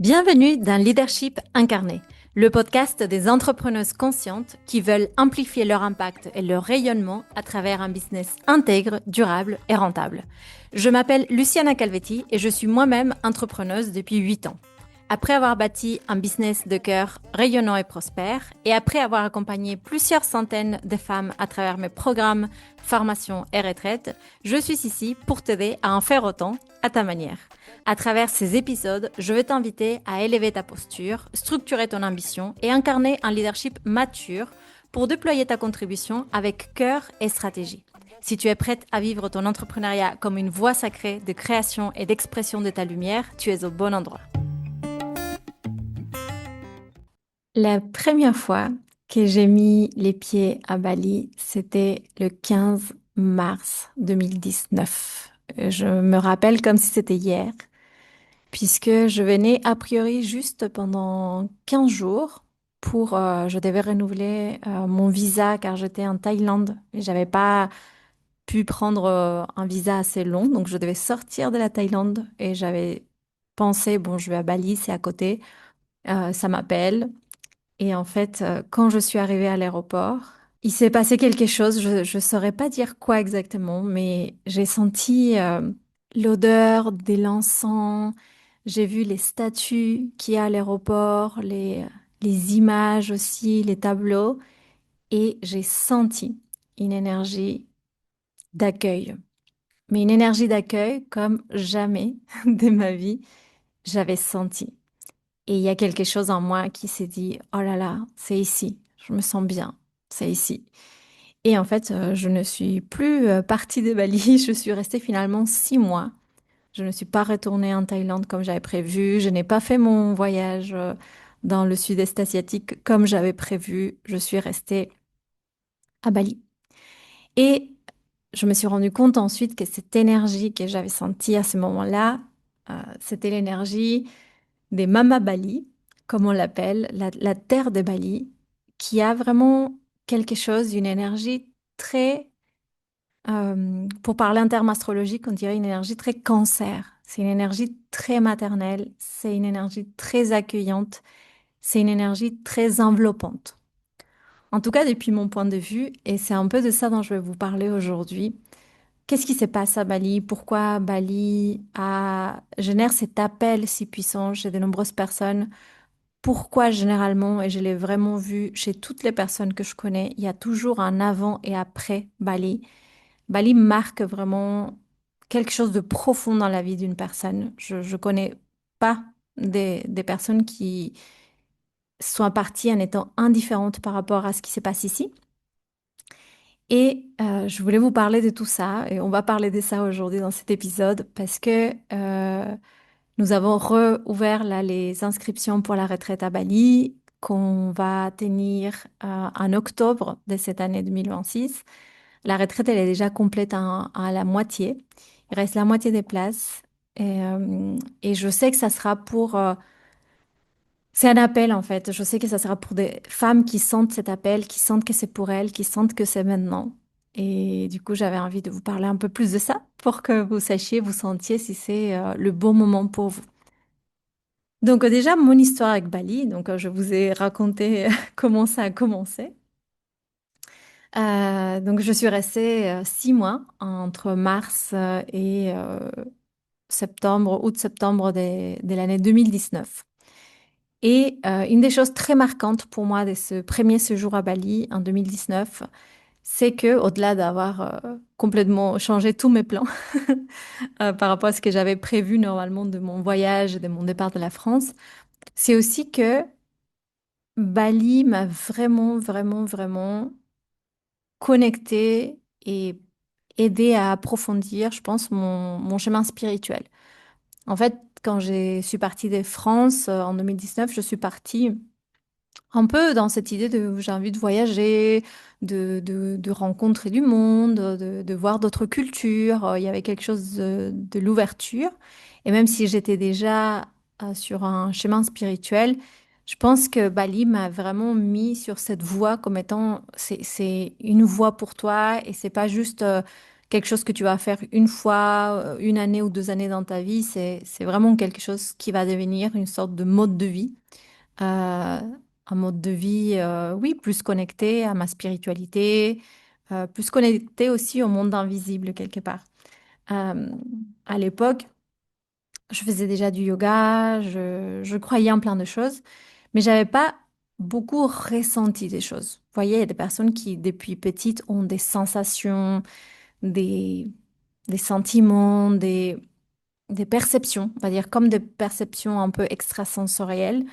Bienvenue dans Leadership Incarné, le podcast des entrepreneuses conscientes qui veulent amplifier leur impact et leur rayonnement à travers un business intègre, durable et rentable. Je m'appelle Luciana Calvetti et je suis moi-même entrepreneuse depuis 8 ans. Après avoir bâti un business de cœur rayonnant et prospère, et après avoir accompagné plusieurs centaines de femmes à travers mes programmes, formations et retraites, je suis ici pour t'aider à en faire autant à ta manière. À travers ces épisodes, je vais t'inviter à élever ta posture, structurer ton ambition et incarner un leadership mature pour déployer ta contribution avec cœur et stratégie. Si tu es prête à vivre ton entrepreneuriat comme une voie sacrée de création et d'expression de ta lumière, tu es au bon endroit. La première fois que j'ai mis les pieds à Bali, c'était le 15 mars 2019. Je me rappelle comme si c'était hier, puisque je venais a priori juste pendant 15 jours je devais renouveler mon visa car j'étais en Thaïlande et j'avais pas pu prendre un visa assez long, donc je devais sortir de la Thaïlande et j'avais pensé, bon, je vais à Bali, c'est à côté, ça m'appelle. Et en fait, quand je suis arrivée à l'aéroport, il s'est passé quelque chose, je ne saurais pas dire quoi exactement, mais j'ai senti l'odeur des l'encens, j'ai vu les statues qu'il y a à l'aéroport, les images aussi, les tableaux, et j'ai senti une énergie d'accueil. Mais une énergie d'accueil comme jamais de ma vie j'avais senti. Et il y a quelque chose en moi qui s'est dit, oh là là, c'est ici, je me sens bien, c'est ici. Et en fait, je ne suis plus partie de Bali, je suis restée finalement 6 mois. Je ne suis pas retournée en Thaïlande comme j'avais prévu, je n'ai pas fait mon voyage dans le sud-est asiatique comme j'avais prévu, je suis restée à Bali. Et je me suis rendu compte ensuite que cette énergie que j'avais sentie à ce moment-là, c'était l'énergie des Mama Bali, comme on l'appelle, la terre de Bali, qui a vraiment quelque chose, une énergie très, pour parler en termes astrologiques, on dirait une énergie très cancer. C'est une énergie très maternelle, c'est une énergie très accueillante, c'est une énergie très enveloppante. En tout cas, depuis mon point de vue, et c'est un peu de ça dont je vais vous parler aujourd'hui. Qu'est-ce qui se passe à Bali? Pourquoi génère cet appel si puissant chez de nombreuses personnes? Pourquoi généralement, et je l'ai vraiment vu chez toutes les personnes que je connais, il y a toujours un avant et après Bali. Bali marque vraiment quelque chose de profond dans la vie d'une personne. Je ne connais pas des personnes qui sont parties en étant indifférentes par rapport à ce qui se passe ici. Et je voulais vous parler de tout ça, et on va parler de ça aujourd'hui dans cet épisode, parce que nous avons rouvert là les inscriptions pour la retraite à Bali, qu'on va tenir en octobre de cette année 2026. La retraite, elle est déjà complète à la moitié. Il reste la moitié des places. Et je sais que ça sera c'est un appel en fait. Je sais que ça sera pour des femmes qui sentent cet appel, qui sentent que c'est pour elles, qui sentent que c'est maintenant. Et du coup, j'avais envie de vous parler un peu plus de ça pour que vous sachiez, vous sentiez si c'est le bon moment pour vous. Donc déjà, mon histoire avec Bali, donc je vous ai raconté comment ça a commencé. Donc je suis restée 6 mois entre mars et septembre, août-septembre de l'année 2019. Et une des choses très marquantes pour moi de ce premier séjour à Bali en 2019, c'est que au-delà d'avoir complètement changé tous mes plans par rapport à ce que j'avais prévu normalement de mon voyage et de mon départ de la France, c'est aussi que Bali m'a vraiment, vraiment, vraiment connectée et aidé à approfondir, je pense, mon chemin spirituel. En fait, quand je suis partie de France en 2019, je suis partie un peu dans cette idée de j'ai envie de voyager, de rencontrer du monde, de voir d'autres cultures. Il y avait quelque chose de l'ouverture. Et même si j'étais déjà sur un chemin spirituel, je pense que Bali m'a vraiment mis sur cette voie comme étant c'est une voie pour toi et c'est pas juste quelque chose que tu vas faire une fois, une année ou 2 années dans ta vie. C'est vraiment quelque chose qui va devenir une sorte de mode de vie. Euh, un mode de vie, oui, plus connecté à ma spiritualité, plus connecté aussi au monde invisible quelque part. Euh, à l'époque, je faisais déjà du yoga, je croyais en plein de choses, mais j'avais pas beaucoup ressenti des choses. Vous voyez, il y a des personnes qui, depuis petite, ont des sensations, des, des sentiments, des perceptions, on va dire comme des perceptions un peu extrasensorielles.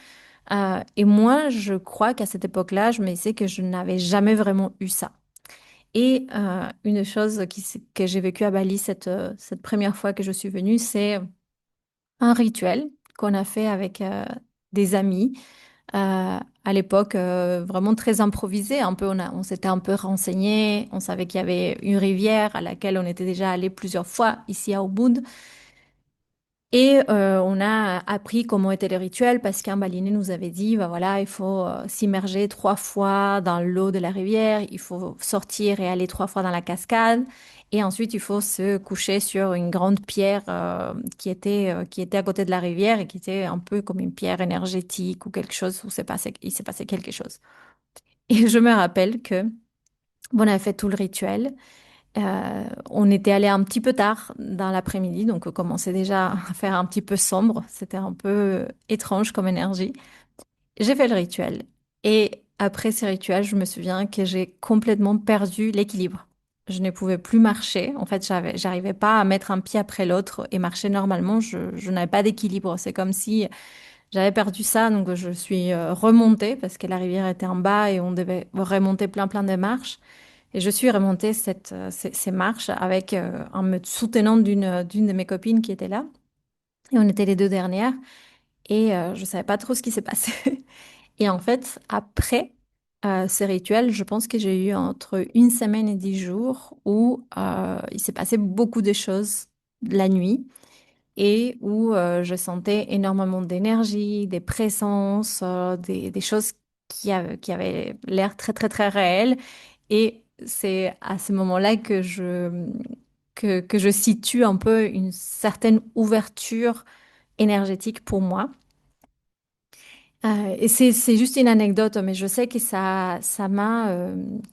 Et moi, je crois qu'à cette époque-là, je me disais que je n'avais jamais vraiment eu ça. Et une chose que j'ai vécue à Bali cette première fois que je suis venue, c'est un rituel qu'on a fait avec des amis. À l'époque, vraiment très improvisé. Un peu, on s'était un peu renseigné. On savait qu'il y avait une rivière à laquelle on était déjà allé plusieurs fois ici à Ubud. Et on a appris comment était le rituel parce qu'un baliné nous avait dit, bah voilà, il faut s'immerger 3 fois dans l'eau de la rivière, il faut sortir et aller 3 fois dans la cascade, et ensuite il faut se coucher sur une grande pierre qui était à côté de la rivière et qui était un peu comme une pierre énergétique ou quelque chose où il s'est passé quelque chose. Et je me rappelle que bon, on avait fait tout le rituel. On était allé un petit peu tard dans l'après-midi, donc on commençait déjà à faire un petit peu sombre. C'était un peu étrange comme énergie. J'ai fait le rituel. Et après ce rituel, je me souviens que j'ai complètement perdu l'équilibre. Je ne pouvais plus marcher. En fait, j'arrivais pas à mettre un pied après l'autre et marcher normalement. Je n'avais pas d'équilibre. C'est comme si j'avais perdu ça. Donc, je suis remontée parce que la rivière était en bas et on devait remonter plein, plein de marches. Et je suis remontée ces marches avec, en me soutenant d'une de mes copines qui était là. Et on était les deux dernières. Et je savais pas trop ce qui s'est passé. Et en fait, après ce rituel, je pense que j'ai eu entre une semaine et 10 jours où il s'est passé beaucoup de choses la nuit et où je sentais énormément d'énergie, des présences, des choses qui avaient l'air très, très, très réelles. Et c'est à ce moment-là que je situe un peu une certaine ouverture énergétique pour moi. Et c'est juste une anecdote, mais je sais que ça m'a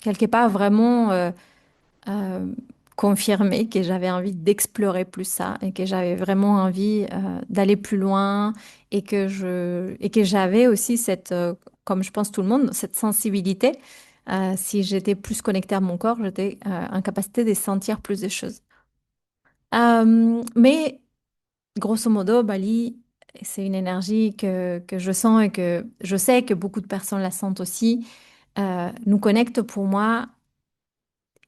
quelque part vraiment euh, confirmé que j'avais envie d'explorer plus ça et que j'avais vraiment envie d'aller plus loin et que j'avais aussi comme je pense tout le monde, cette sensibilité. Si j'étais plus connectée à mon corps, j'étais en capacité de sentir plus de choses. Mais grosso modo, Bali, c'est une énergie que je sens et que je sais que beaucoup de personnes la sentent aussi, nous connecte pour moi,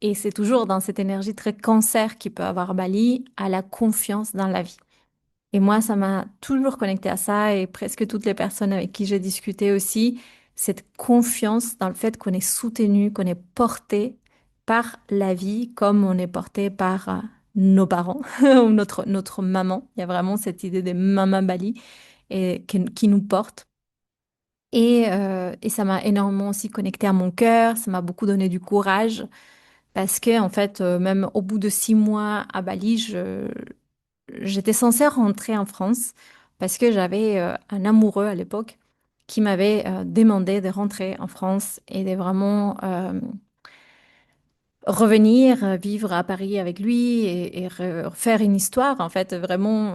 et c'est toujours dans cette énergie très cancer qui peut avoir Bali, à la confiance dans la vie. Et moi, ça m'a toujours connecté à ça et presque toutes les personnes avec qui j'ai discuté aussi, cette confiance dans le fait qu'on est soutenu, qu'on est porté par la vie comme on est porté par nos parents ou notre maman. Il y a vraiment cette idée des mamas Bali qui nous porte. Et ça m'a énormément aussi connecté à mon cœur, ça m'a beaucoup donné du courage parce que en fait, même au bout de 6 mois à Bali, j'étais censée rentrer en France parce que j'avais un amoureux à l'époque qui m'avait demandé de rentrer en France et de vraiment revenir vivre à Paris avec lui et faire une histoire, en fait, vraiment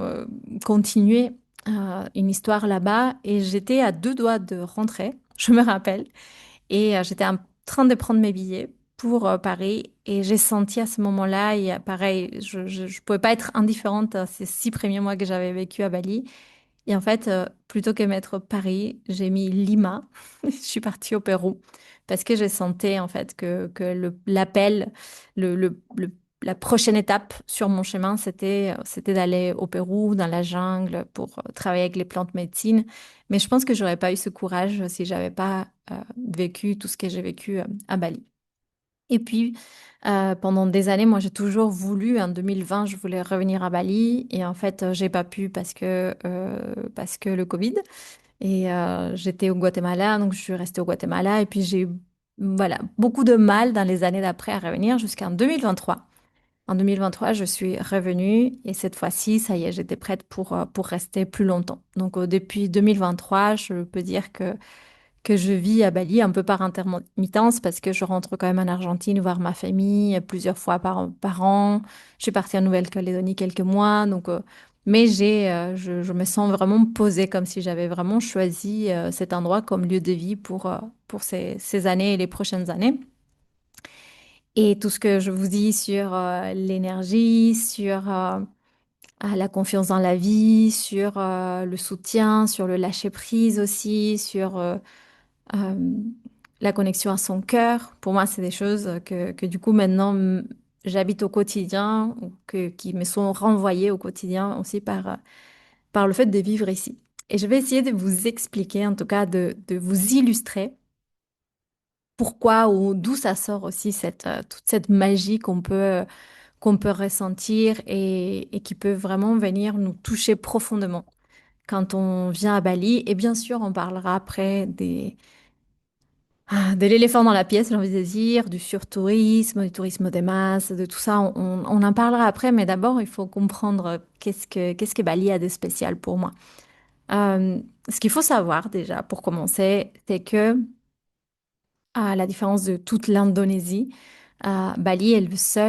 continuer une histoire là-bas. Et j'étais à 2 doigts de rentrer, je me rappelle. Et j'étais en train de prendre mes billets pour Paris. Et j'ai senti à ce moment-là, et pareil, je pouvais pas être indifférente à ces 6 premiers mois que j'avais vécu à Bali. Et en fait, plutôt que mettre Paris, j'ai mis Lima. Je suis partie au Pérou parce que j'ai senti en fait que l'appel, le, le- le- la prochaine étape sur mon chemin, c'était d'aller au Pérou, dans la jungle, pour travailler avec les plantes médecine. Mais je pense que j'aurais pas eu ce courage si j'avais pas vécu tout ce que j'ai vécu à Bali. Et puis, pendant des années, moi, j'ai toujours voulu, en 2020, je voulais revenir à Bali. Et en fait, j'ai pas pu parce que le Covid. Et j'étais au Guatemala, donc je suis restée au Guatemala. Et puis, j'ai eu, voilà, beaucoup de mal dans les années d'après à revenir jusqu'en 2023. En 2023, je suis revenue et cette fois-ci, ça y est, j'étais prête pour rester plus longtemps. Donc, depuis 2023, je peux dire que je vis à Bali un peu par intermittence parce que je rentre quand même en Argentine voir ma famille plusieurs fois par an. Je suis partie en Nouvelle-Calédonie quelques mois, mais je me sens vraiment posée comme si j'avais vraiment choisi cet endroit comme lieu de vie pour ces années et les prochaines années. Et tout ce que je vous dis sur l'énergie, sur la confiance dans la vie, sur le soutien, sur le lâcher-prise aussi, sur euh, la connexion à son cœur. Pour moi, c'est des choses que du coup maintenant j'habite au quotidien ou qui me sont renvoyées au quotidien aussi par le fait de vivre ici. Et je vais essayer de vous expliquer, en tout cas de vous illustrer pourquoi ou d'où ça sort aussi toute cette magie qu'on peut ressentir et qui peut vraiment venir nous toucher profondément quand on vient à Bali. Et bien sûr, on parlera après de l'éléphant dans la pièce, j'ai envie de dire, du surtourisme, du tourisme des masses, de tout ça. On en parlera après, mais d'abord, il faut comprendre qu'est-ce que Bali a de spécial pour moi. Ce qu'il faut savoir déjà, pour commencer, c'est que, à la différence de toute l'Indonésie, Bali est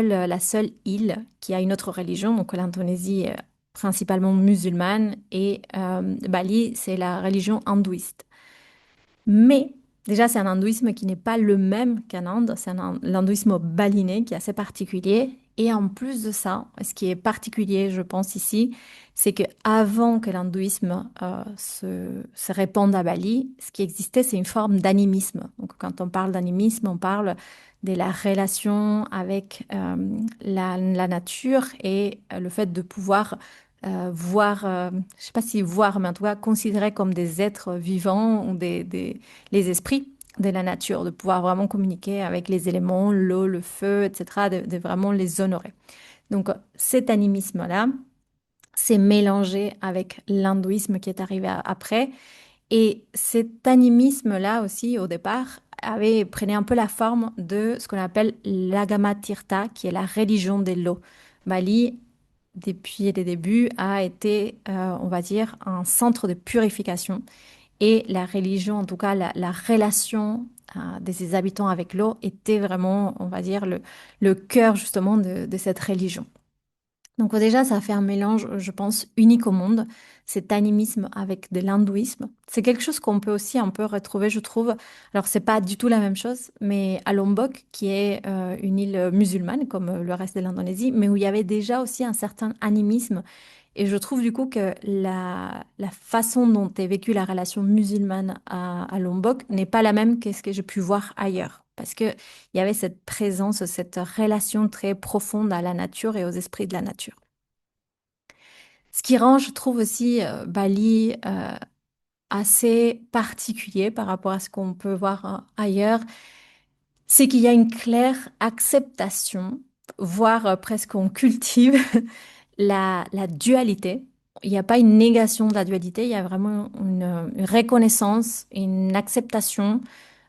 la seule île qui a une autre religion. Donc l'Indonésie est principalement musulmane et Bali, c'est la religion hindouiste. Mais déjà, c'est un hindouisme qui n'est pas le même qu'en Inde. C'est l'hindouisme balinais qui est assez particulier. Et en plus de ça, ce qui est particulier, je pense ici, c'est que avant que l'hindouisme se répande à Bali, ce qui existait, c'est une forme d'animisme. Donc, quand on parle d'animisme, on parle de la relation avec la nature et le fait de pouvoir voir, je sais pas si voir, mais en tout cas considérer comme des êtres vivants ou les esprits de la nature, de pouvoir vraiment communiquer avec les éléments, l'eau, le feu, etc., de vraiment les honorer. Donc cet animisme-là s'est mélangé avec l'hindouisme qui est arrivé après. Et cet animisme-là aussi, au départ, prenait un peu la forme de ce qu'on appelle l'Agama Tirtha, qui est la religion de l'eau. Bali, depuis les débuts, a été, on va dire, un centre de purification. Et la religion, en tout cas la relation de ses habitants avec l'eau, était vraiment, on va dire, le cœur justement de cette religion. Donc déjà, ça fait un mélange, je pense, unique au monde, cet animisme avec de l'hindouisme. C'est quelque chose qu'on peut aussi un peu retrouver, je trouve. Alors, c'est pas du tout la même chose, mais à Lombok, qui est une île musulmane, comme le reste de l'Indonésie, mais où il y avait déjà aussi un certain animisme. Et je trouve du coup que la façon dont est vécue la relation musulmane à Lombok n'est pas la même que ce que j'ai pu voir ailleurs. Parce que il y avait cette présence, cette relation très profonde à la nature et aux esprits de la nature. Ce qui rend, je trouve aussi Bali assez particulier par rapport à ce qu'on peut voir ailleurs, c'est qu'il y a une claire acceptation, voire presque on cultive la dualité. Il n'y a pas une négation de la dualité, il y a vraiment une reconnaissance, une acceptation,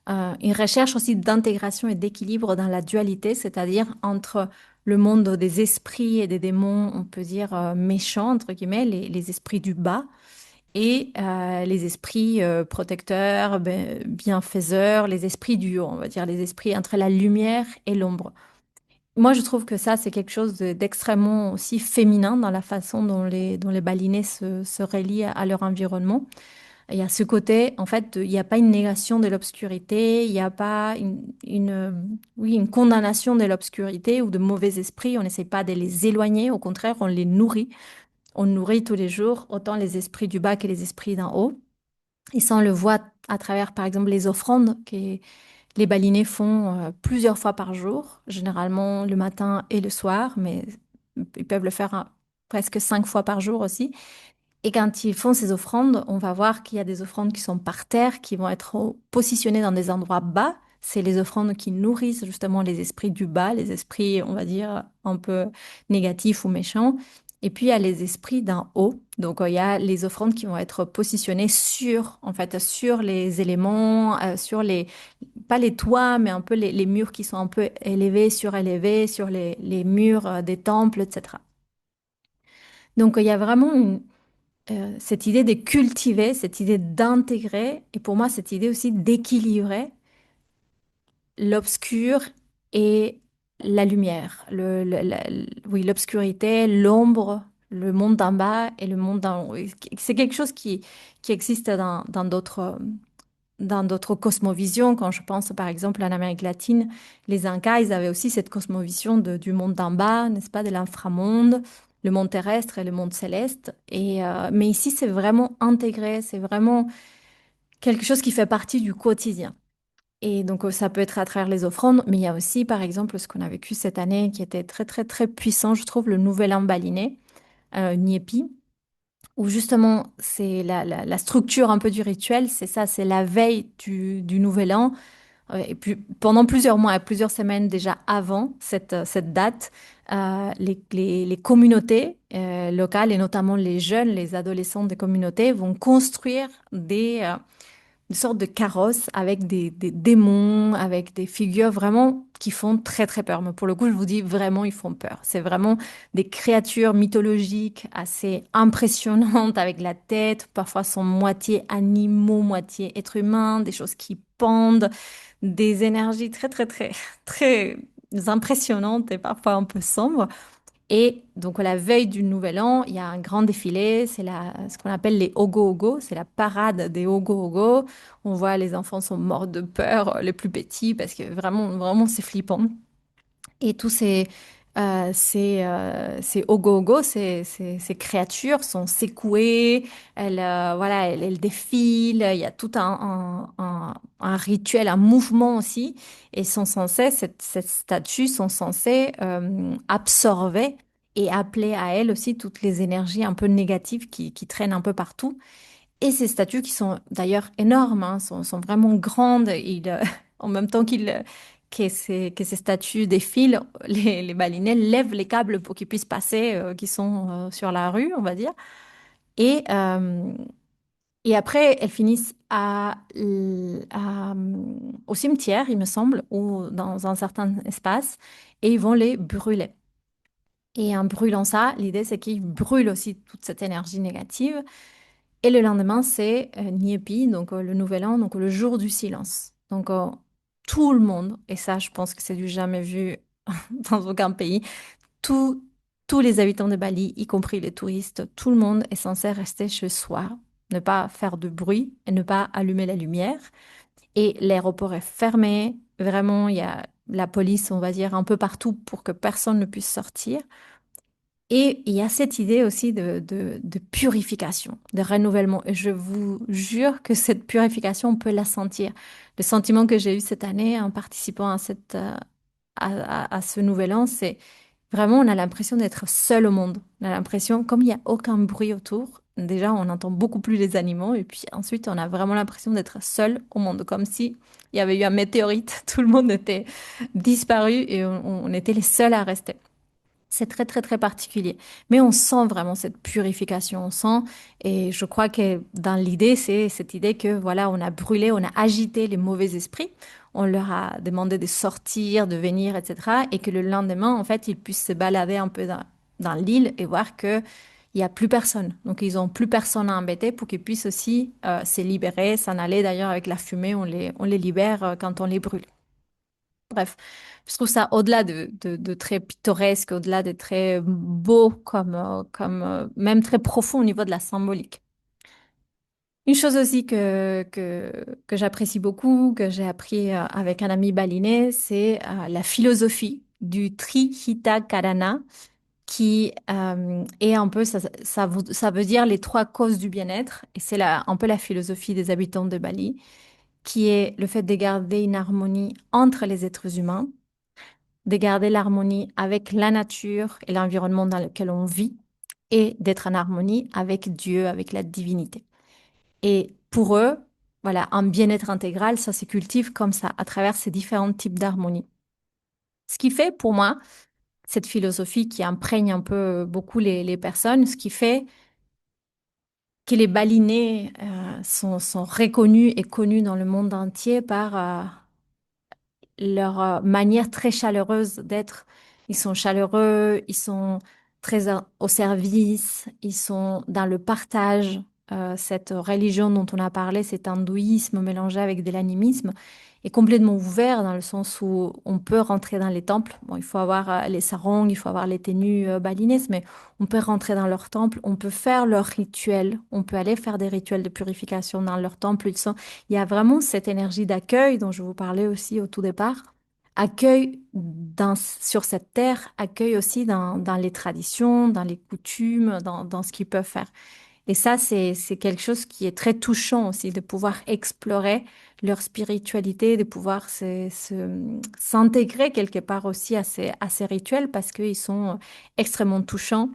une recherche aussi d'intégration et d'équilibre dans la dualité, c'est-à-dire entre le monde des esprits et des démons, on peut dire méchants, entre guillemets, les esprits du bas, et les esprits protecteurs, bienfaiseurs, les esprits du haut, on va dire, les esprits entre la lumière et l'ombre. Moi, je trouve que ça, c'est quelque chose d'extrêmement aussi féminin dans la façon dont les balinais se relient à leur environnement. Il y a ce côté, en fait, il n'y a pas une négation de l'obscurité, il n'y a pas oui, une condamnation de l'obscurité ou de mauvais esprits. On n'essaie pas de les éloigner, au contraire, on les nourrit. On nourrit tous les jours autant les esprits du bas que les esprits d'en haut. Et ça, on le voit à travers, par exemple, les offrandes que les balinés font plusieurs fois par jour, généralement le matin et le soir, mais ils peuvent le faire presque 5 fois par jour aussi. Et quand ils font ces offrandes, on va voir qu'il y a des offrandes qui sont par terre, qui vont être positionnées dans des endroits bas. C'est les offrandes qui nourrissent justement les esprits du bas, les esprits, on va dire, un peu négatifs ou méchants. Et puis, il y a les esprits d'en haut. Donc, il y a les offrandes qui vont être positionnées sur, en fait, sur les éléments, sur pas les toits, mais un peu les murs qui sont un peu élevés, surélevés sur les murs des temples, etc. Donc il y a vraiment cette idée de cultiver, cette idée d'intégrer, et pour moi cette idée aussi d'équilibrer l'obscur et la lumière, oui, l'obscurité, l'ombre, le monde d'en bas et le monde d'en haut. Et c'est quelque chose qui existe dans d'autres cosmovisions. Quand je pense par exemple en Amérique latine, les Incas, ils avaient aussi cette cosmovision du monde d'en bas, n'est-ce pas, de l'inframonde, le monde terrestre et le monde céleste. Mais ici, c'est vraiment intégré, c'est vraiment quelque chose qui fait partie du quotidien. Et donc, ça peut être à travers les offrandes, mais il y a aussi, par exemple, ce qu'on a vécu cette année qui était très, très, très puissant, je trouve, le Nouvel An baliné, Niepi, où justement, c'est la structure un peu du rituel, c'est ça, c'est la veille du Nouvel An, et puis pendant plusieurs mois et plusieurs semaines déjà avant cette date, les communautés locales, et notamment les jeunes, les adolescents des communautés, vont construire une sorte de carrosse avec des démons, avec des figures vraiment qui font très très peur. Mais pour le coup, je vous dis vraiment, ils font peur. C'est vraiment des créatures mythologiques assez impressionnantes avec la tête, parfois sont moitié animaux, moitié êtres humains, des choses qui pendent, des énergies très très très très impressionnantes et parfois un peu sombres. Et donc, à la veille du Nouvel An, il y a un grand défilé, ce qu'on appelle les Ogo-Ogo, c'est la parade des Ogo-Ogo. On voit les enfants sont morts de peur, les plus petits, parce que vraiment, vraiment, c'est flippant. Et tous ces ogo-ogo, ces créatures sont secouées, voilà, elles défilent, il y a tout un rituel, un mouvement aussi, et sont censées, cette statue sont censées absorber et appeler à elles aussi toutes les énergies un peu négatives qui traînent un peu partout. Et ces statues qui sont d'ailleurs énormes, hein, sont vraiment grandes. En même temps que ces statues défilent, les balinais lèvent les câbles pour qu'ils puissent passer, qui sont sur la rue, on va dire. Et, euh, et après, elles finissent au cimetière, il me semble, ou dans un certain espace, et ils vont les brûler. Et en brûlant ça, l'idée, c'est qu'ils brûlent aussi toute cette énergie négative. Et le lendemain, c'est Niepi, donc le nouvel an, donc le jour du silence. Donc tout le monde, et ça, je pense que c'est du jamais vu dans aucun pays, tous tous les habitants de Bali, y compris les touristes, tout le monde est censé rester chez soi, ne pas faire de bruit et ne pas allumer la lumière. Et l'aéroport est fermé. Vraiment, il y a la police, on va dire, un peu partout pour que personne ne puisse sortir. Et il y a cette idée aussi de purification, de renouvellement. Et je vous jure que cette purification, on peut la sentir. Le sentiment que j'ai eu cette année en participant à ce nouvel an, c'est vraiment, on a l'impression d'être seul au monde. On a l'impression, comme il n'y a aucun bruit autour, déjà, on entend beaucoup plus les animaux. Et puis ensuite, on a vraiment l'impression d'être seul au monde, comme si il y avait eu un météorite, tout le monde était disparu et on était les seuls à rester. C'est très, très, très particulier. Mais on sent vraiment cette purification, on sent, et je crois que dans l'idée, c'est cette idée que, voilà, on a brûlé, on a agité les mauvais esprits, on leur a demandé de sortir, de venir, etc. Et que le lendemain, en fait, ils puissent se balader un peu dans l'île et voir que il y a plus personne. Donc, ils ont plus personne à embêter pour qu'ils puissent aussi se libérer, s'en aller. D'ailleurs, avec la fumée, on les libère quand on les brûle. Bref, je trouve ça au-delà de très pittoresque, au-delà de très beau, même très profond au niveau de la symbolique. Une chose aussi que j'apprécie beaucoup, que j'ai appris avec un ami balinais, c'est la philosophie du Trihita Karana, qui est un peu, ça veut dire les trois causes du bien-être, et c'est un peu la philosophie des habitants de Bali, qui est le fait de garder une harmonie entre les êtres humains, de garder l'harmonie avec la nature et l'environnement dans lequel on vit et d'être en harmonie avec Dieu, avec la divinité. Et pour eux, voilà, un bien-être intégral, ça se cultive comme ça, à travers ces différents types d'harmonie. Ce qui fait pour moi, cette philosophie qui imprègne un peu beaucoup les personnes, ce qui fait que les balinés sont reconnus et connus dans le monde entier leur manière très chaleureuse d'être. Ils sont chaleureux, ils sont très au service, ils sont dans le partage. Cette religion dont on a parlé, cet hindouisme mélangé avec de l'animisme, est complètement ouvert dans le sens où on peut rentrer dans les temples. Bon, il faut avoir les sarongs, il faut avoir les tenues balinaises, mais on peut rentrer dans leur temple, on peut faire leurs rituels, on peut aller faire des rituels de purification dans leur temple. Il y a vraiment cette énergie d'accueil dont je vous parlais aussi au tout départ. Accueil sur cette terre, accueil aussi dans les traditions, dans les coutumes, dans ce qu'ils peuvent faire. Et ça, c'est quelque chose qui est très touchant aussi, de pouvoir explorer leur spiritualité, de pouvoir s'intégrer quelque part aussi à ces rituels parce qu'ils sont extrêmement touchants.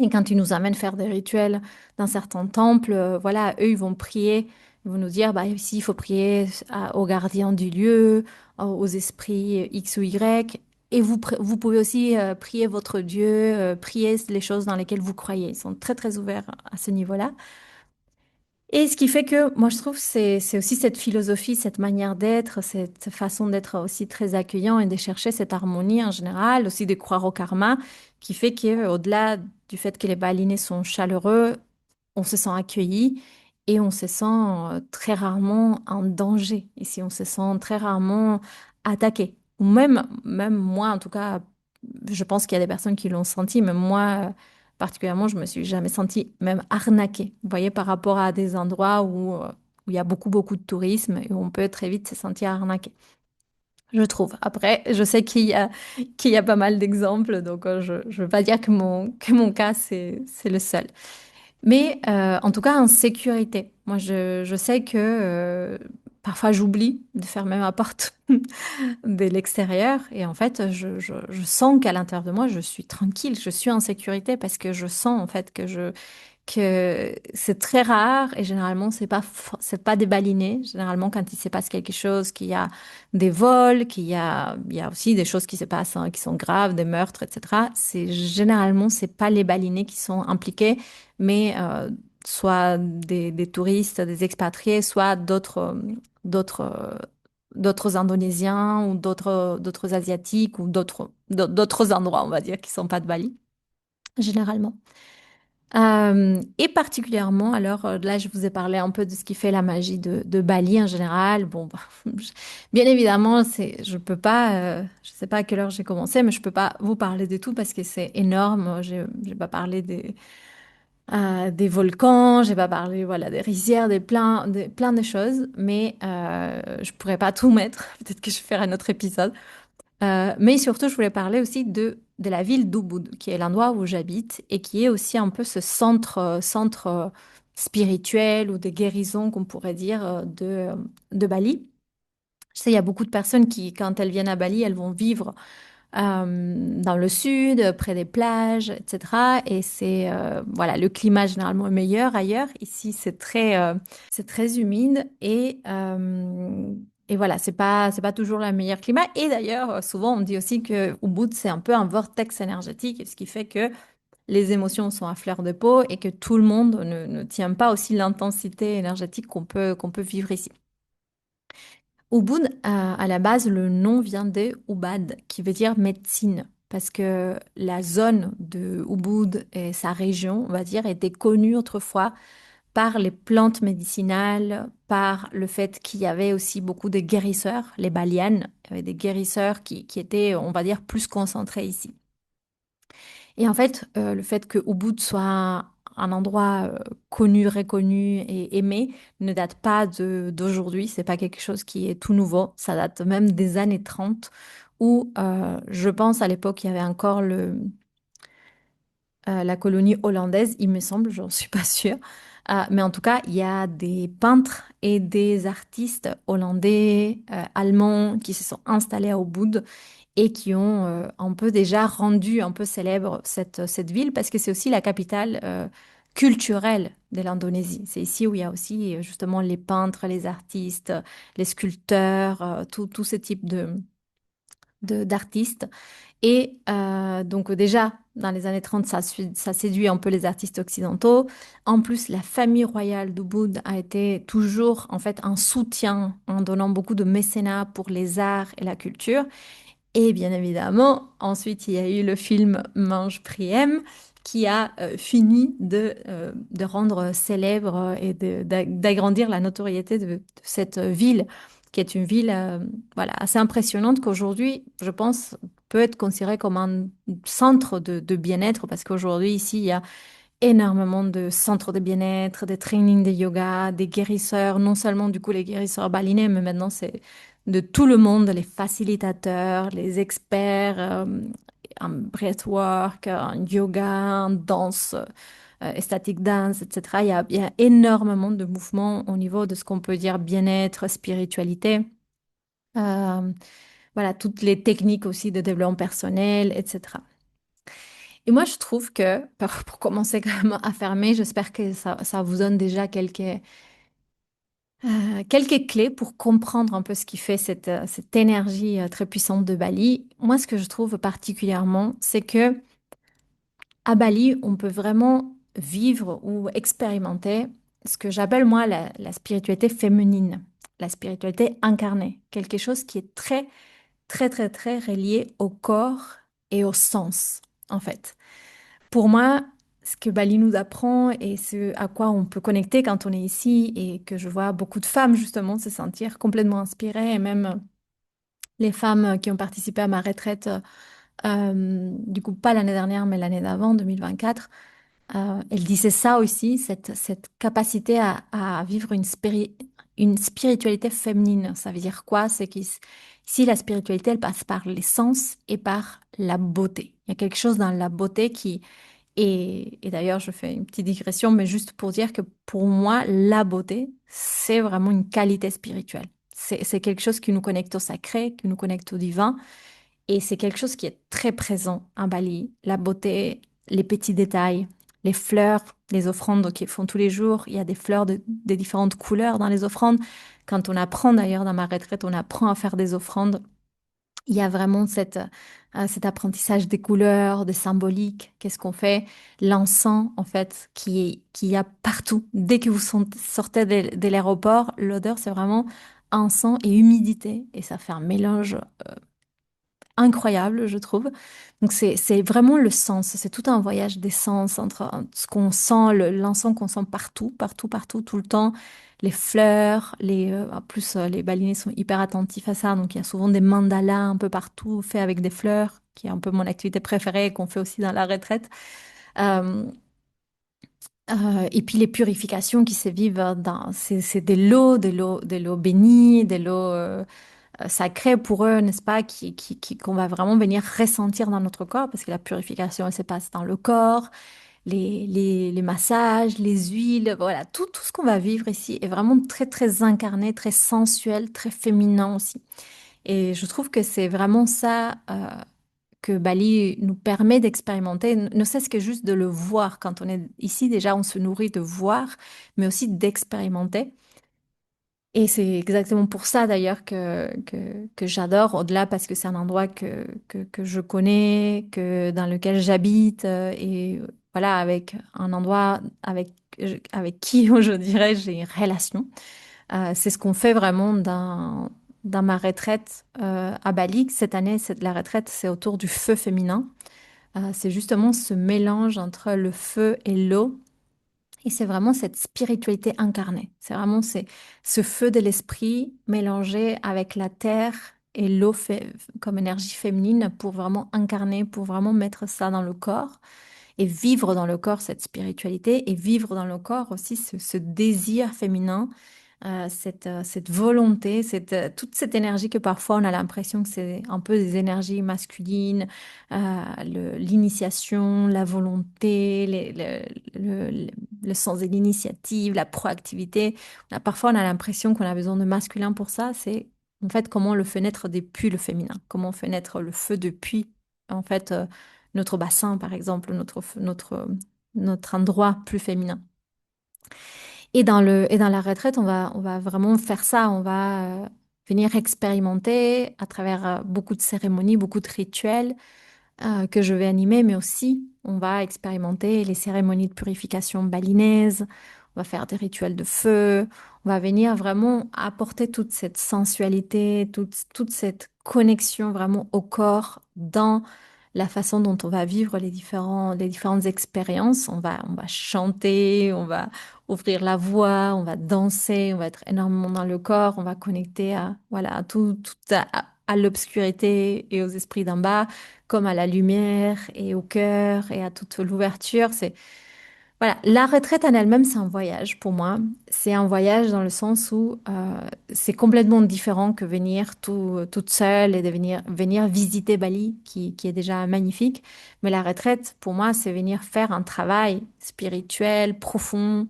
Et quand ils nous amènent faire des rituels dans certains temples, voilà, eux, ils vont prier, ils vont nous dire, bah, ici, il faut prier aux gardiens du lieu, aux esprits X ou Y. Et vous pouvez aussi prier votre Dieu, prier les choses dans lesquelles vous croyez. Ils sont très, très ouverts à ce niveau-là. Et ce qui fait que moi je trouve c'est aussi cette philosophie, cette manière d'être, cette façon d'être aussi très accueillant et de chercher cette harmonie en général, aussi de croire au karma, qui fait que au-delà du fait que les balinés sont chaleureux, on se sent accueilli et on se sent très rarement en danger. Ici, on se sent très rarement attaqué. Ou même moi, en tout cas, je pense qu'il y a des personnes qui l'ont senti, mais moi, particulièrement, je me suis jamais sentie même arnaquée. Vous voyez, par rapport à des endroits où il y a beaucoup de tourisme et où on peut très vite se sentir arnaqué. Je trouve. Après, je sais qu'il y a pas mal d'exemples, donc je ne veux pas dire que que mon cas, c'est le seul. Mais en tout cas, en sécurité. Moi, je sais que parfois j'oublie de fermer ma porte de l'extérieur. Et en fait, je sens qu'à l'intérieur de moi, je suis tranquille, je suis en sécurité parce que je sens en fait que c'est très rare et généralement c'est pas des balinés. Généralement quand il se passe quelque chose, qu'il y a des vols, il y a aussi des choses qui se passent hein, qui sont graves, des meurtres, etc. C'est généralement c'est pas les balinés qui sont impliqués, mais soit des touristes, des expatriés, soit d'autres d'autres Indonésiens ou d'autres Asiatiques ou d'autres endroits, on va dire, qui sont pas de Bali généralement. Et particulièrement, alors là, je vous ai parlé un peu de ce qui fait la magie de Bali en général. Bon, bah, bien évidemment, je peux pas, je sais pas à quelle heure j'ai commencé, mais je peux pas vous parler de tout parce que c'est énorme. J'ai pas parlé des volcans, j'ai pas parlé, voilà, des rizières, plein de choses, mais je pourrais pas tout mettre. Peut-être que je ferai un autre épisode. Mais surtout, je voulais parler aussi de la ville d'Ubud, qui est l'endroit où j'habite et qui est aussi un peu ce centre spirituel ou de guérison, qu'on pourrait dire, de Bali. Je sais, il y a beaucoup de personnes qui, quand elles viennent à Bali, elles vont vivre dans le sud, près des plages, etc. Et voilà, le climat généralement est meilleur ailleurs. Ici, c'est très humide et voilà, c'est pas toujours le meilleur climat. Et d'ailleurs, souvent, on dit aussi que Ubud, c'est un peu un vortex énergétique, ce qui fait que les émotions sont à fleur de peau et que tout le monde ne tient pas aussi l'intensité énergétique qu'on peut vivre ici. Ubud, à la base, le nom vient de Ubad, qui veut dire médecine, parce que la zone de Ubud et sa région, on va dire, était connue autrefois par les plantes médicinales, par le fait qu'il y avait aussi beaucoup de guérisseurs, les Balianes, il y avait des guérisseurs qui étaient, on va dire, plus concentrés ici. Et en fait, le fait que Ubud soit un endroit connu, reconnu et aimé ne date pas d'aujourd'hui. C'est pas quelque chose qui est tout nouveau. Ça date même des années 30 où je pense à l'époque il y avait encore la colonie hollandaise, il me semble, j'en suis pas sûre. Mais en tout cas, il y a des peintres et des artistes hollandais, allemands qui se sont installés à Ubud et qui ont un peu déjà rendu un peu célèbre cette ville parce que c'est aussi la capitale culturelle de l'Indonésie. C'est ici où il y a aussi justement les peintres, les artistes, les sculpteurs, tout ce type d'artistes. Et donc déjà, dans les années 30, ça séduit un peu les artistes occidentaux. En plus, la famille royale d'Ubud a été toujours en fait un soutien en donnant beaucoup de mécénat pour les arts et la culture. Et bien évidemment, ensuite, il y a eu le film Mange Priem qui a fini de rendre célèbre et d'agrandir la notoriété de cette ville, qui est une ville voilà, assez impressionnante qu'aujourd'hui, je pense, peut être considérée comme un centre de bien-être parce qu'aujourd'hui, ici, il y a énormément de centres de bien-être, des trainings de yoga, des guérisseurs, non seulement du coup les guérisseurs balinais, mais maintenant c'est de tout le monde, les facilitateurs, les experts en breathwork, en yoga, en danse, static dance, etc. Il y a énormément de mouvements au niveau de ce qu'on peut dire bien-être, spiritualité. Euh, voilà, toutes les techniques aussi de développement personnel, etc. Et moi, je trouve que, pour commencer quand même à fermer, j'espère que ça vous donne déjà quelques clés pour comprendre un peu ce qui fait cette énergie très puissante de Bali. Moi, ce que je trouve particulièrement, c'est que à Bali, on peut vraiment vivre ou expérimenter ce que j'appelle moi la spiritualité féminine, la spiritualité incarnée, quelque chose qui est très, très, très, très relié au corps et au sens, en fait. Pour moi, ce que Bali nous apprend et ce à quoi on peut connecter quand on est ici et que je vois beaucoup de femmes justement se sentir complètement inspirées et même les femmes qui ont participé à ma retraite, du coup pas l'année dernière mais l'année d'avant, 2024, elles disaient ça aussi, cette capacité à vivre une spiritualité féminine. Ça veut dire quoi? C'est qu'ici la spiritualité elle passe par l'essence et par la beauté. Il y a quelque chose dans la beauté et d'ailleurs, je fais une petite digression, mais juste pour dire que pour moi, la beauté, c'est vraiment une qualité spirituelle. C'est quelque chose qui nous connecte au sacré, qui nous connecte au divin, et c'est quelque chose qui est très présent à Bali. La beauté, les petits détails, les fleurs, les offrandes qu'ils font tous les jours. Il y a des fleurs de différentes couleurs dans les offrandes. Quand on apprend d'ailleurs dans ma retraite, on apprend à faire des offrandes. Il y a vraiment cet apprentissage des couleurs, des symboliques. Qu'est-ce qu'on fait? L'encens, en fait, qui y a partout. Dès que vous sortez de l'aéroport, l'odeur, c'est vraiment encens et humidité. Et ça fait un mélange incroyable, je trouve. Donc, c'est vraiment le sens. C'est tout un voyage des sens entre ce qu'on sent, l'encens qu'on sent partout, partout, partout, tout le temps. Les fleurs, en plus, les balinés sont hyper attentifs à ça. Donc, il y a souvent des mandalas un peu partout faits avec des fleurs, qui est un peu mon activité préférée et qu'on fait aussi dans la retraite. Euh, et puis les purifications qui se vivent c'est de l'eau bénie, de l'eau sacrée pour eux, n'est-ce pas, qu'on va vraiment venir ressentir dans notre corps, parce que la purification, elle se passe dans le corps, les massages, les huiles, voilà, tout ce qu'on va vivre ici est vraiment très, très incarné, très sensuel, très féminin aussi. Et je trouve que c'est vraiment ça que Bali nous permet d'expérimenter, ne serait-ce que juste de le voir. Quand on est ici, déjà, on se nourrit de voir, mais aussi d'expérimenter. Et c'est exactement pour ça d'ailleurs que j'adore, au-delà parce que c'est un endroit que je connais, dans lequel j'habite, et voilà, avec un endroit avec qui, je dirais, j'ai une relation. C'est ce qu'on fait vraiment dans ma retraite à Bali. Cette année, la retraite, c'est autour du feu féminin. C'est justement ce mélange entre le feu et l'eau. Et c'est vraiment cette spiritualité incarnée. C'est vraiment ce feu de l'esprit mélangé avec la terre et l'eau comme énergie féminine pour vraiment incarner, pour vraiment mettre ça dans le corps et vivre dans le corps cette spiritualité et vivre dans le corps aussi ce désir féminin, cette volonté, toute cette énergie que parfois on a l'impression que c'est un peu des énergies masculines, l'initiation, la volonté, le sens de l'initiative, la proactivité. Parfois on a l'impression qu'on a besoin de masculin pour ça. C'est en fait comment on le fait naître depuis le féminin, comment on fait naître le feu depuis en fait notre bassin par exemple, notre endroit plus féminin. Et dans la retraite, on va vraiment faire ça. On va venir expérimenter à travers beaucoup de cérémonies, beaucoup de rituels, que je vais animer, mais aussi on va expérimenter les cérémonies de purification balinaises, on va faire des rituels de feu, on va venir vraiment apporter toute cette sensualité, toute cette connexion vraiment au corps dans la façon dont on va vivre les différentes expériences. On va chanter, on va ouvrir la voix, on va danser, on va être énormément dans le corps, on va connecter à, voilà, à l'obscurité et aux esprits d'en bas comme à la lumière et au cœur et à toute l'ouverture. Voilà, la retraite en elle-même, c'est un voyage pour moi. C'est un voyage dans le sens où c'est complètement différent que venir toute seule et de venir visiter Bali, qui est déjà magnifique. Mais la retraite, pour moi, c'est venir faire un travail spirituel, profond,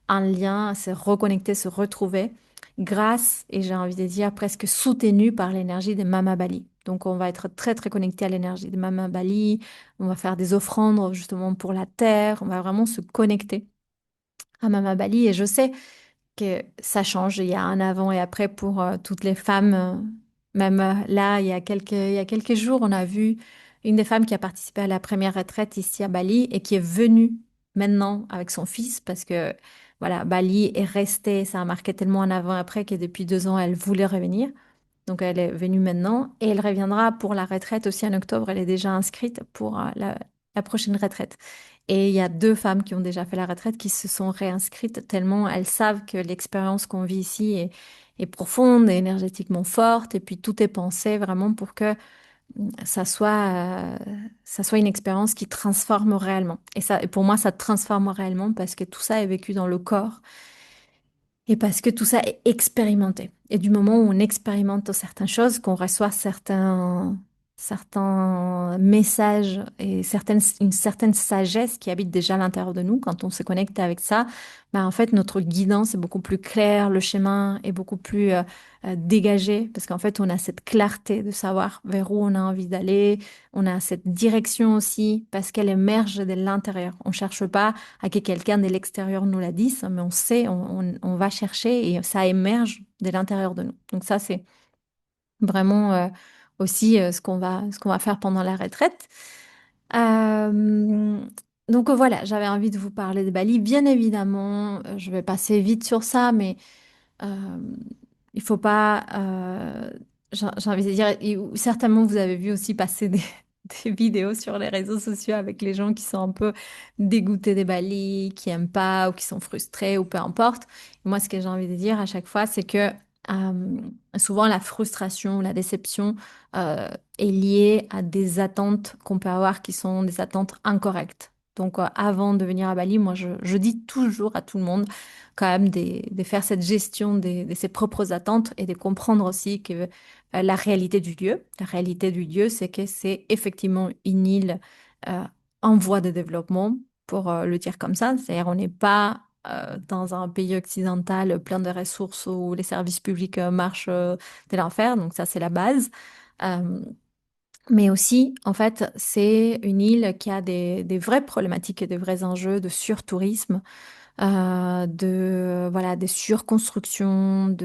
un lien, se reconnecter, se retrouver, grâce, et j'ai envie de dire presque soutenu par l'énergie de Mama Bali. Donc, on va être très, très connecté à l'énergie de Mama Bali. On va faire des offrandes justement pour la terre. On va vraiment se connecter à Mama Bali. Et je sais que ça change. Il y a un avant et après pour toutes les femmes. Même là, il y a quelques jours, on a vu une des femmes qui a participé à la première retraite ici à Bali et qui est venue maintenant avec son fils parce que voilà, Bali est resté, ça a marqué tellement en avant et après que depuis 2 ans, elle voulait revenir. Donc elle est venue maintenant et elle reviendra pour la retraite aussi en octobre. Elle est déjà inscrite pour la prochaine retraite. Et il y a 2 femmes qui ont déjà fait la retraite qui se sont réinscrites tellement elles savent que l'expérience qu'on vit ici est profonde et énergétiquement forte. Et puis tout est pensé vraiment pour que ça soit, ça soit une expérience qui transforme réellement. Et ça, et pour moi, ça transforme réellement parce que tout ça est vécu dans le corps. Et parce que tout ça est expérimenté. Et du moment où on expérimente certaines choses, qu'on reçoit certains messages et une certaine sagesse qui habite déjà à l'intérieur de nous, quand on se connecte avec ça, bah en fait, notre guidance est beaucoup plus claire, le chemin est beaucoup plus dégagé, parce qu'en fait, on a cette clarté de savoir vers où on a envie d'aller, on a cette direction aussi, parce qu'elle émerge de l'intérieur. On cherche pas à que quelqu'un de l'extérieur nous la dise, mais on sait, on va chercher et ça émerge de l'intérieur de nous. Donc ça, c'est vraiment aussi ce qu'on va faire pendant la retraite. Euh, donc voilà, j'avais envie de vous parler de Bali. Bien évidemment, je vais passer vite sur ça, mais euh, il faut pas. J'ai envie de dire, certainement vous avez vu aussi passer des vidéos sur les réseaux sociaux avec les gens qui sont un peu dégoûtés des Bali, qui aiment pas ou qui sont frustrés ou peu importe. Moi, ce que j'ai envie de dire à chaque fois, c'est que souvent la frustration, la déception est liée à des attentes qu'on peut avoir qui sont des attentes incorrectes. Donc, avant de venir à Bali, moi, je dis toujours à tout le monde quand même de faire cette gestion de ses propres attentes et de comprendre aussi que la réalité du lieu, la réalité du lieu, c'est que c'est effectivement une île euh, en voie de développement, pour le dire comme ça. C'est-à-dire, on n'est pas dans un pays occidental plein de ressources où les services publics marchent de l'enfer, donc ça, c'est la base. Euh, mais aussi, en fait, c'est une île qui a des vraies problématiques et des vrais enjeux de surtourisme, voilà, des surconstructions,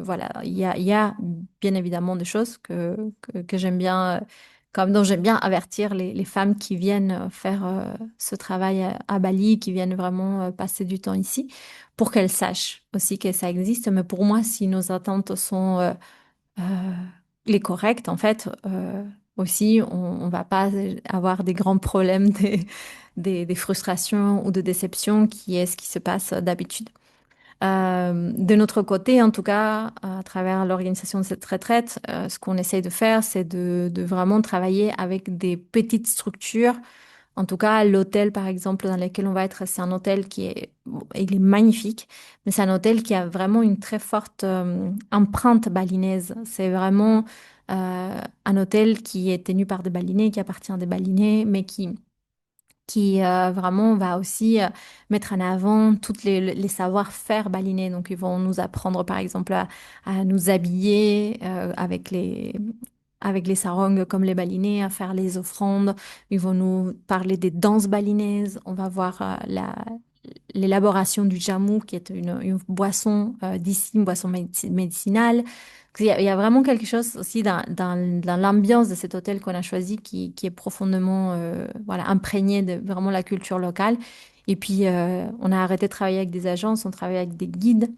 voilà, il y a bien évidemment des choses que j'aime bien, comme dont j'aime bien avertir les femmes qui viennent faire ce travail à Bali, qui viennent vraiment passer du temps ici, pour qu'elles sachent aussi que ça existe. Mais pour moi, si nos attentes sont euh, les correctes, en fait, aussi, on va pas avoir des grands problèmes, des frustrations ou de déceptions, qui est ce qui se passe d'habitude. De notre côté, en tout cas, à travers l'organisation de cette retraite, ce qu'on essaye de faire, c'est de vraiment travailler avec des petites structures. En tout cas, l'hôtel, par exemple, dans lequel on va être, c'est un hôtel qui est, bon, il est magnifique, mais c'est un hôtel qui a vraiment une très forte empreinte balinaise. C'est vraiment un hôtel qui est tenu par des balinés, qui appartient à des balinés, mais qui vraiment va aussi mettre en avant tous les savoir-faire balinés. Donc, ils vont nous apprendre, par exemple, à nous habiller avec les sarongs comme les balinés, à faire les offrandes. Ils vont nous parler des danses balinaises. On va voir l'élaboration du jamu, qui est une boisson d'ici, une boisson médicinale. Il y a vraiment quelque chose aussi dans l'ambiance de cet hôtel qu'on a choisi qui est profondément voilà, imprégné de vraiment la culture locale. Et puis, on a arrêté de travailler avec des agences, on travaille avec des guides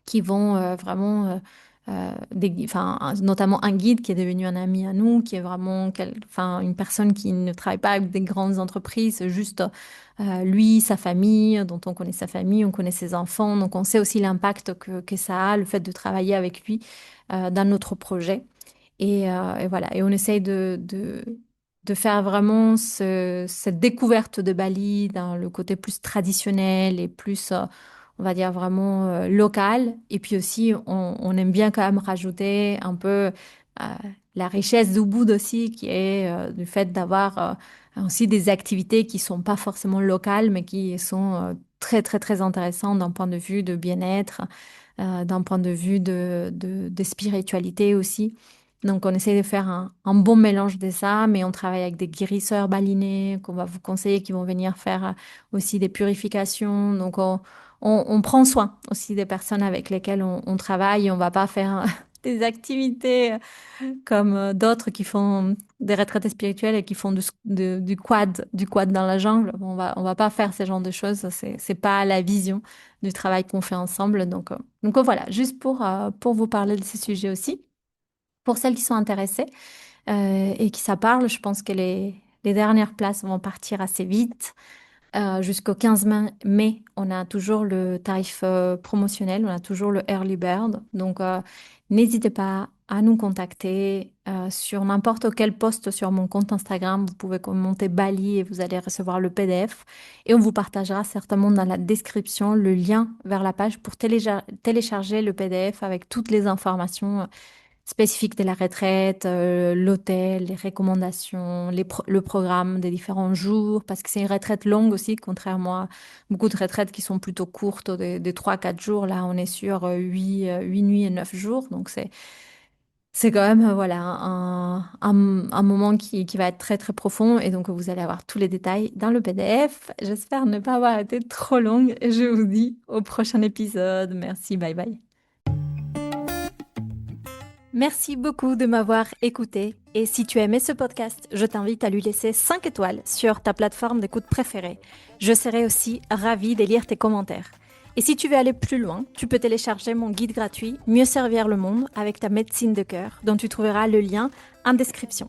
qui vont vraiment, enfin, notamment un guide qui est devenu un ami à nous, qui est vraiment enfin, une personne qui ne travaille pas avec des grandes entreprises, juste lui, sa famille, dont on connaît sa famille, on connaît ses enfants, donc on sait aussi l'impact que ça a, le fait de travailler avec lui dans notre projet. Et voilà, et on essaye de faire vraiment cette découverte de Bali dans le côté plus traditionnel et plus, on va dire, vraiment local. Et puis aussi, on aime bien quand même rajouter un peu euh, la richesse d'Ubud aussi, qui est du fait d'avoir aussi des activités qui sont pas forcément locales, mais qui sont très, très, très intéressantes d'un point de vue de bien-être, d'un point de vue de spiritualité aussi. Donc, on essaie de faire un bon mélange de ça, mais on travaille avec des guérisseurs balinés qu'on va vous conseiller, qui vont venir faire aussi des purifications. Donc, on prend soin aussi des personnes avec lesquelles on travaille. On va pas faire des activités comme d'autres qui font des retraites spirituelles et qui font du quad dans la jungle. On va pas faire ce genre de choses. C'est pas la vision du travail qu'on fait ensemble. Donc voilà, juste pour vous parler de ces sujets aussi. Pour celles qui sont intéressées et qui ça parle, je pense que les dernières places vont partir assez vite. Jusqu'au 15 mai, on a toujours le tarif promotionnel, on a toujours le early bird. Donc, n'hésitez pas à nous contacter sur n'importe quel post sur mon compte Instagram. Vous pouvez commenter Bali et vous allez recevoir le PDF. Et on vous partagera certainement dans la description le lien vers la page pour télécharger le PDF avec toutes les informations spécifiques de la retraite, l'hôtel, les recommandations, le programme des différents jours, parce que c'est une retraite longue aussi, contrairement à beaucoup de retraites qui sont plutôt courtes, de 3-4 jours. Là, on est sur 8 nuits et 9 jours. Donc, c'est quand même voilà, un moment qui va être très, très profond. Et donc, vous allez avoir tous les détails dans le PDF. J'espère ne pas avoir été trop longue. Je vous dis au prochain épisode. Merci, bye bye. Merci beaucoup de m'avoir écouté et si tu as aimé ce podcast, je t'invite à lui laisser 5 étoiles sur ta plateforme d'écoute préférée. Je serai aussi ravie de lire tes commentaires. Et si tu veux aller plus loin, tu peux télécharger mon guide gratuit Mieux servir le monde avec ta médecine de cœur dont tu trouveras le lien en description.